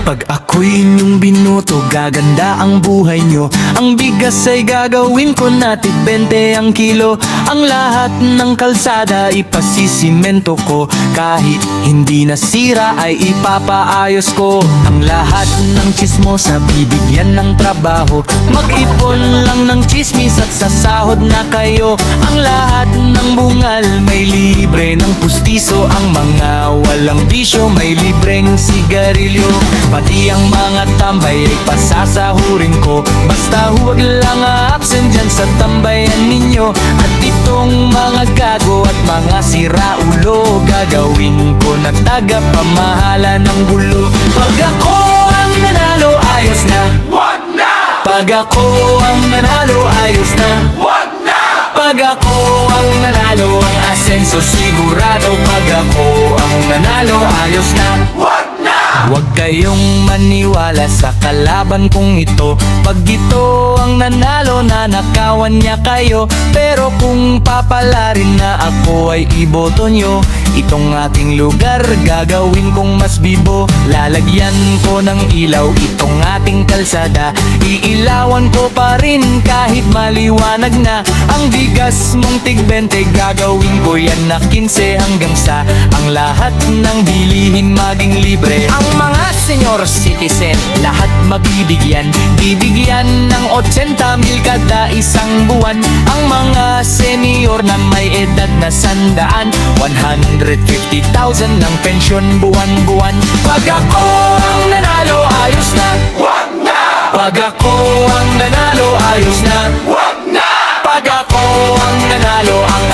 Pag ako'y inyong binoto, gaganda ang buhay nyo. Ang bigas ay gagawin ko na tig-20 ang kilo. Ang lahat ng kalsada ipasisimento ko. Kahit hindi nasira ay ipapaayos ko. Ang lahat ng chismosa bibigyan ng trabaho. Mag-ipon lang ng chismis at sasahod na kayo. Ang lahat ng bungal may libre ng pustiso. Ang mga walang bisyo may libreng sigarilyo. Pati ang mga tambay ay pasasahurin ko. Basta huwag lang absent dyan sa tambayan ninyo. At itong mga gago at mga siraulo, gagawin ko na tagapamahala ng gulo. Pag ako ang nanalo, ayos na. Wag na! Pag ako ang nanalo, ayos na. Wag na! Pag ako ang nanalo, ang asenso sigurado. Pag ako ang nanalo, ayos na. Wag na! Huwag kayong maniwala sa kalaban kong ito. Pag ito ang nanalo, nanakawan niya kayo. Pero kung papalarin na ako ay iboto nyo, itong ating lugar gagawin kong mas bibo. Lalagyan ko ng ilaw itong ating kalsada. Iilawan ko pa rin kahit maliwanag na. Ang bigas mong tig-20 gagawin ko yan na 15 hanggang sa ang lahat ng bilihin maging libre. Ang mga senior citizen lahat mabibigyan. Bibigyan ng 80,000 kada isang buwan. Ang mga senior na may edad na 100, 150,000 ng pensyon buwan-buwan. Pag ako ang nanalo, ayos na. Wag na! Pag ako ang nanalo, ayos na. Wag na! Pag ako ang nanalo, ang